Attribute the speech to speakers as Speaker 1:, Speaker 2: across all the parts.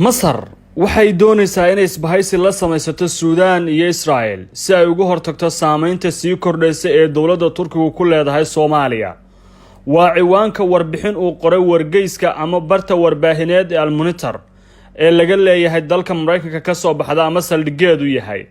Speaker 1: masar waxay doonaysaa inay isbahaysi la samaysato suudaan iyo israa'el si ay uga hortagto saameynta sii kordhaysa ee dowladda turkigu ku leedahay soomaaliya. waa ciwaanka warbixin uu qoray wargeyska ama barta warbaahineed ee almunitar ee laga leeyahay dalka maraykanka ka soo baxda ama saldhigeedu yahay,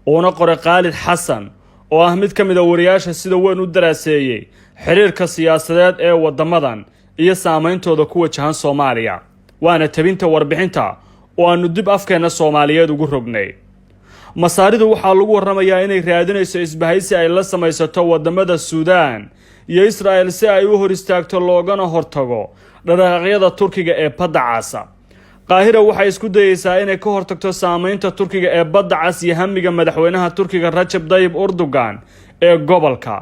Speaker 1: uuna qoray khaalid xasan oo ah mid ka mid a wariyaasha sida weyn u daraaseeyey xiriirka siyaasadeed ee wadamadan iyo saameyntooda ku wajahan Soomaaliya. waana tabinta warbixinta oo aanu dib afkeena Soomaaliyeed ugu rognay. masaaridu waxaa lagu waramayaa inay raadinayso isbahaysi ay la samaysato wadamada Suudaan iyo Israel si ay u hor istaagto loogana hortago dhaqdhaqaaqyada Turkiga ee badda Cas. Qaahira waxay isku dayaysaa inay ka hortagto saameynta Turkiga ee badda Cas iyo hamiga madaxweynaha Turkiga Recep Tayyip Erdogan ee gobolka.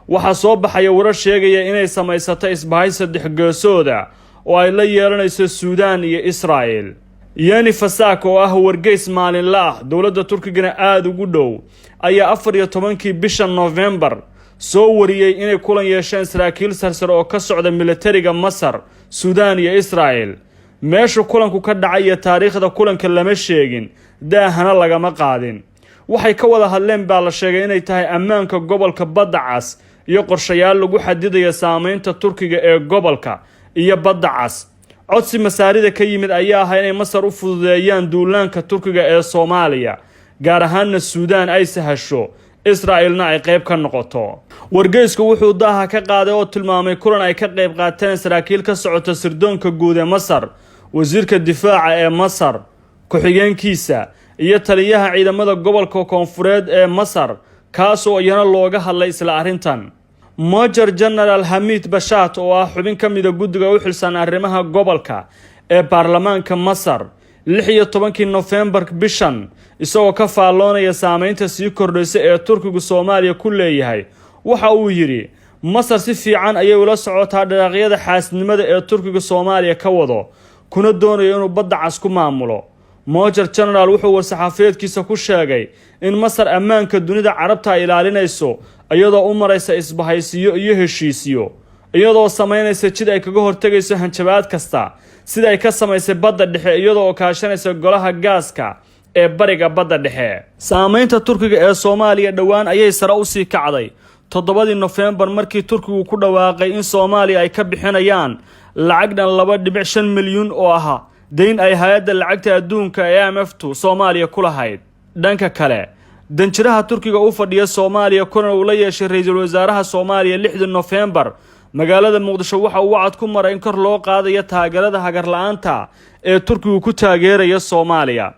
Speaker 1: waxaa soo baxaya warar sheegaya inay samaysato isbahaysi saddex-geesooda oo ay la yeelanayso Suudaan iyo Israel. yani fasaak oo ah wargeys maalinle ah dowladda Turkigana aad ugu dhow ayaa 14 bisha November soo wariyay inay kulan yeesheen saraakiil sarsare oo ka socda militariga Masar, Suudaan iyo Israel. meesha kulanku ka dhacay taariikhda kulanka lama sheegin, daahana lagama qaadin. waxay ka wada hadleen baa la sheegay inay tahay ammaanka gobolka badda Cas iyo qorshayaal lagu xadidayo saameynta Turkiga ee gobolka iyo badda Cas. codsi masaarida ka yimid ayaa ahaa inay Masar u fududeeyaan duulaanka Turkiga ee Soomaaliya, gaar ahaanna Suudaan ay sahasho, Israelna ay qayb ka noqoto. wargeysku wuxuu daaha ka qaaday oo tilmaamay kulan ay ka qayb qaateen saraakiil ka socota sirdoonka guud ee Masar, wasiirka difaaca ee Masar, ku-xigeenkiisa iyo taliyaha ciidamada gobolka koonfureed ee Masar, kaasoo iyana looga hadlay isla arrintan. Major General Hamid Bashat oo ah xubin ka mid ah guddiga u xilsaan arrimaha gobolka ee baarlamaanka Masar 16 November bishan, isagoo ka faalloonaya saameynta sii kordhaysa ee Turkigu Soomaaliya ku leeyahay, waxa uu yiri Masar si fiican ayay ula socotaa dhaqdhaqaaqyada xaasnimada ee Turkiga Soomaaliya ka wado, kuna doonayo inuu badda Cas ku maamulo. Major General wuxuu war-saxaafadeedkiisa ku sheegay in Masar ammaanka dunida Carabta ay ilaalinayso iyadoo u maraysa isbahaysiyo iyo heshiisiyo, iyadoo sameynaysa jid ay kaga hortagayso hanjabaad kasta sida ay ka samaysay badda dhexe, iyadoo kaashanaysa golaha gaaska ee bariga badda dhexe. saameynta Turkiga ee Soomaaliya dhawaan ayay sare u sii kacday 7 November markii Turkigu ku dhawaaqay in Soomaaliya ay ka bixinayaan lacag dhan 2.5 milyan oo ah deyn ay hay'adda lacagta adduunka ee IMF-tu Soomaaliya ku lahayd. dhanka kale, danjiraha Turkiga u fadhiya Soomaaliya kuna uu la yeeshay ra'iisul wasaaraha Soomaaliya 6 November magaalada Muqdisho waxa uu wacd ku maray in kor loo qaadayo taageerada hagar la'aanta ee Turkigu ku taageeraya Soomaaliya.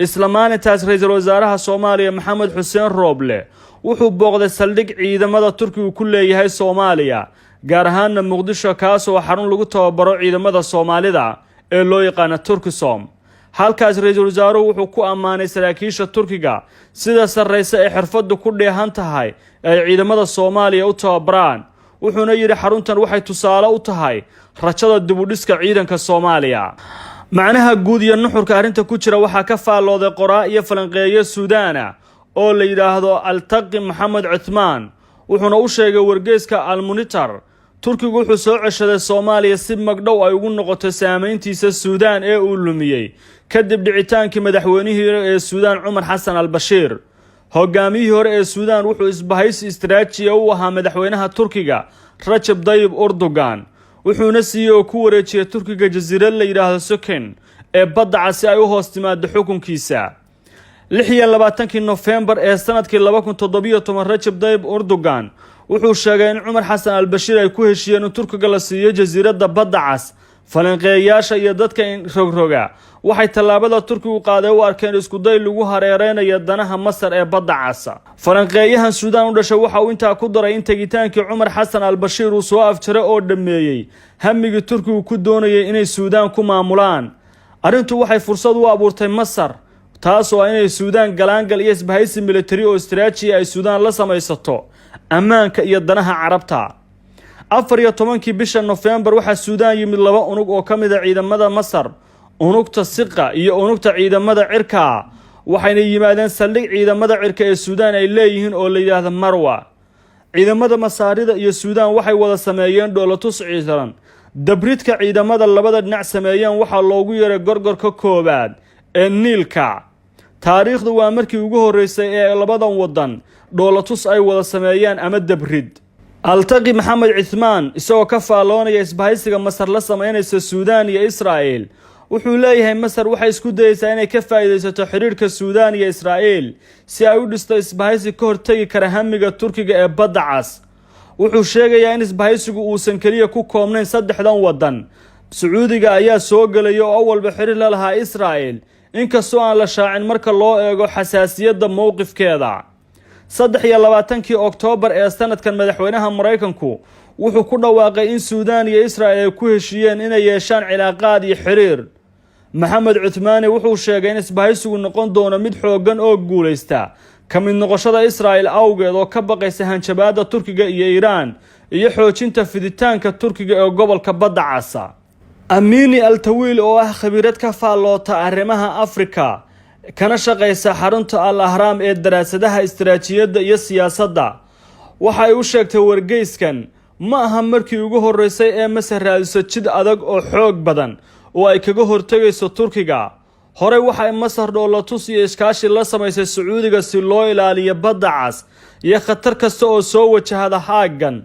Speaker 1: isla maalintaas ra'iisul wasaaraha Soomaaliya Maxamed Xuseen Rooble wuxuu booqday saldhig ciidamada Turkigu ku leeyahay Soomaaliya, gaar ahaan Muqdisho, kaasoo xarun lagu tababaro ciidamada Soomaalida ee loo yaqaan Turkisom. halkaas ra'iisul wasaaruhu wuxuu ku ammaanay saraakiisha Turkiga sida sarreysa ee xirfadu ku dheehan tahay ay ciidamada Soomaaliya u tababaraan, wuxuuna yiri xaruntan waxay tusaale u tahay rajada dib u dhiska ciidanka Soomaaliya. macnaha guud iyo nuxurka arrinta ku jira waxaa ka faallooday qoraa iyo falanqeeyo Suudaana oo la yiraahdo Altaqi Maxamed Cuthmaan, wuxuuna u sheegay wargeyska Almunitar Turkigu wuxuu soo ceshaday Soomaaliya si magdhow ay ugu noqoto saameyntiisa Suudaan ee uu lumiyay kadib dhicitaankii madaxweynihii ee Suudaan Umar Hassan al-Bashir. hogaamiyihii hore ee Suudaan wuxuu isbahaysi istiraatiiji u ahaa madaxweynaha Turkiga Recep Tayyip Erdogan, wuxuuna siiyay oo ku wareejiyay Turkiga jasiirad la yiraahdo Sukin ee badda Cas si ay u hoos timaado xukunkiisa. 26 November ee sanadkii 2017 Recep Tayyip Erdogan wuxuu sheegay in Umar Hassan al-Bashir ay ku heshiiyeen in Turkiga la siiyo jasiiradda badda Cas. falanqeeyaasha iyo dadka rogroga waxay tallaabada Turkigu qaaday u arkeen isku day lagu hareereynayo danaha Masar ee badda Cas. falanqeeyahan Suudaan u dhashay waxa uu intaa ku daray in tagitaankii Umar Hassan al-Bashir uu soo afjaray oo dhameeyay hamigii Turkigu ku doonayay inay Suudaan ku maamulaan. arrintu waxay fursad u abuurtay Masar, taasoo inay Suudaan galaangal iyo isbahaysi military oo istiraatiiji ay Suudaan la samaysato ammaanka iyo danaha Carabta. 14 bisha November waxaa Suudaan yimid 2 unug oo ka mid ah ciidamada Masar, unugta Siqa iyo unugta ciidamada cirka, waxayna yimaadeen saldhig ciidamada cirka ee Suudaan ay leeyihiin oo la yiraahdo Marwa. ciidamada Masaarida iyo Suudaan waxay wada sameeyeen dhoolatus ciidan dabridka ciidamada labada dhinac sameeyeen waxaa loogu yeeray gorgorka koowaad ee Niilka. taariikhdu waa markii ugu horeysay ee labadan wadan dhoolatus ay wada sameeyaan ama dabrid. Altaqi Maxamed Cithmaan isagoo ka faaloonaya isbahaysiga Masar la sameynaysa Suudaan iyo Israa'iil wuxuu leeyahay Masar waxay isku dayaysaa inay ka faa'iideysato xiriirka Suudaan iyo Israa'iil si ay u dhisto isbahaysi ka hortagi kara hamiga Turkiga ee Badda Cas. wuxuu sheegayaa in isbahaysigu uusan kaliya ku koobnayn saddexdan wadan. Sacuudiga ayaa soo galay oo awalba xiriir la lahaa Israa'iil inkastoo aan la shaacin marka loo eego xasaasiyadda mowqifkeeda. 23 Oktoobar ee sanadkan madaxweynaha Mareykanku wuxuu ku dhawaaqay in Suudaan iyo Israa'iil ku heshiiyeen inay yeeshaan cilaaqaad iyo xiriir. Maxamed Cithmaani wuxuu sheegay in isbahaysigu noqon doono mid xooggan oo guuleysta ka mid noqoshada Israa'iil awgeed oo ka baqaysa hanjabaadda Turkiga iyo Iiraan iyo xoojinta fiditaanka Turkiga ee gobolka Badda Cas. Amini Al-Tawiil oo ah khabiirad ka faaloota arrimaha Afrika kana shaqeysa xarunta Al-Ahram ee daraasadaha istiraatiijiyadda iyo siyaasadda waxay u sheegtay wargeyskan ma aha markii ugu horeysay ee Masar raadiso jid adag oo xoog badan oo ay kaga hortagayso Turkiga. Hore waxay Masar dhoolatus iyo iskaashi la sameysay Sacuudiga si loo ilaaliyo Badda Cas iyo khatar kasta oo soo wajahada haaggan.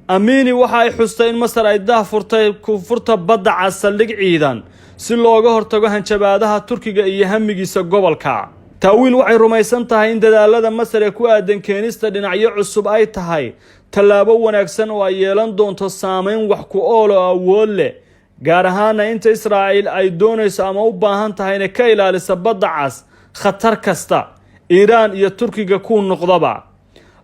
Speaker 1: Amini waxa ay xustay in Masar ay daahfurtay koonfurta Badda Cas saldhig ciidan si looga hortago hanjabaadaha Turkiga iyo hamigiisa gobolka. Tawiil waxay rumaysan tahay in dadaalada Masar ee ku aadan keenista dhinacyo cusub ay tahay tallaabo wanaagsan oo ay yeelan doonto saameyn wax ku ool oo awood leh, gaar ahaan inta Israa'iil ay doonayso ama u baahan tahay inay ka ilaaliso Badda Cas khatar kasta Iiraan iyo Turkiga ku noqdaba.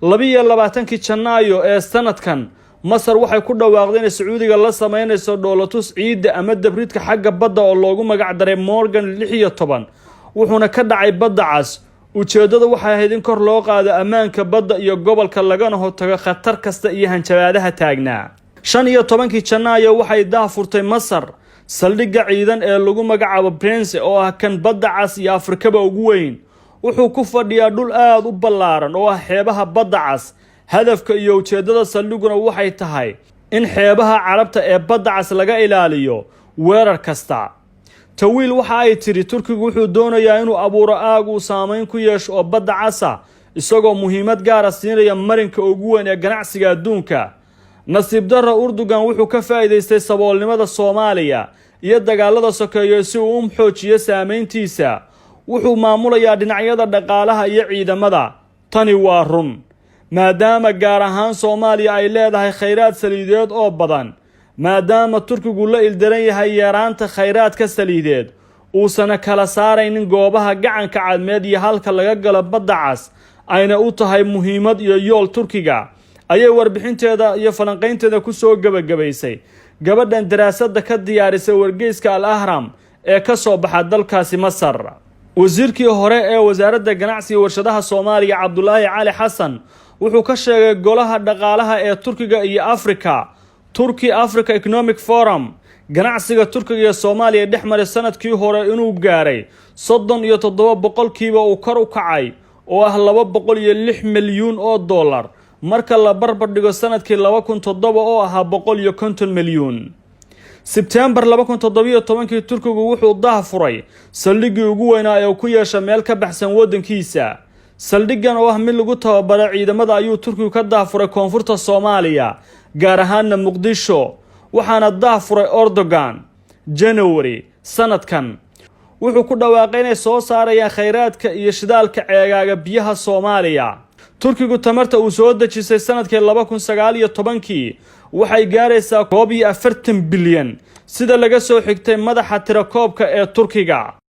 Speaker 1: 22 Janaayo ee sanadkan Masar waxay ku dhawaaqday in Sacuudiga la sameynayso dhoolatus ciida ama dabridka xagga badda oo loogu magac daray Morgan 16 wuxuuna ka dhacay Badda Cas. ujeedada waxay ahayd in kor loo qaado ammaanka badda iyo gobolka lagana hortago khatar kasta iyo hanjabaadaha taagnaa. 15 Janaayo waxay daahfurtay Masar saldhigga ciidan ee lagu magacaabo Prince oo ah kan Badda Cas iyo Afrikaba ugu weyn. wuxuu ku fadhiyaa dhul aad u ballaaran oo ah xeebaha Badda Cas. hadafka iyo ujeedada saldhiguna waxay tahay in xeebaha Carabta ee Badda Cas laga ilaaliyo weerar kasta. Tawiil waxa ay tiri Turkigu wuxuu doonayaa inuu abuuro aag uu saameyn ku yeesho oo Badda Cas isagoo muhiimad gaar ah siinaya marinka ugu weyn ee ganacsiga adduunka. nasiib darro Erdogan wuxuu ka faa'iideystay saboolnimada Soomaaliya iyo dagaalada sokeeye si uu u xoojiyo saameyntiisa. wuxuu maamulayaa dhinacyada dhaqaalaha iyo ciidamada. tani waa run maadaama gaar ahaan Soomaaliya ay leedahay kheyraad saliideed oo badan, maadaama Turkigu la ildaran yahay yaraanta kheyraadka saliideed uusan kala saaraynin goobaha gacanka cadmeed iyo halka laga galo Badda Cas ayna u tahay muhiimad iyo yool Turkiga ayay warbixinteeda iyo falanqaynteeda ku soo gabagabaysay gabadhan daraasadda ka diyaarisay wargeyska Al-Ahram ee ka soo baxa dalkaasi Masar. wasiirkii hore ee wasaaradda ganacsiga iyo warshadaha Soomaaliya Cabdullaahi Cali Xasan wuxuu ka sheegay golaha dhaqaalaha ee Turkiga iyo Afrika Turkey Africa Economic Forum ganacsiga Turkiga iyo Soomaaliya dhexmaray sanadkii hore inuu gaaray 37% uu kor u kacay oo ah 206 milyan oo dollar marka la barbar dhigo sanadkii 2007 oo ahaa 150 milyan. September 2017 Turkigu wuxuu daahfuray saldhiggii ugu weynaa ee ku yeeshay meel ka baxsan wadankiisa. saldhiggan oo ah mid lagu tababaro ciidamada ayuu Turkigu ka daahfuray koonfurta Soomaaliya gaar ahaan Muqdisho waxaana daahfuray Erdogan January sanadkan. wuxuu ku dhawaaqay inay soo saarayaan kheyraadka iyo shidaalka ceegaaga biyaha Soomaaliya. Turkigu tamarta uu soo dejisay sanadkii 2019 waxay gaaraysaa 40 bilyan sida laga soo xigtay madaxa tirakoobka ee Turkiga.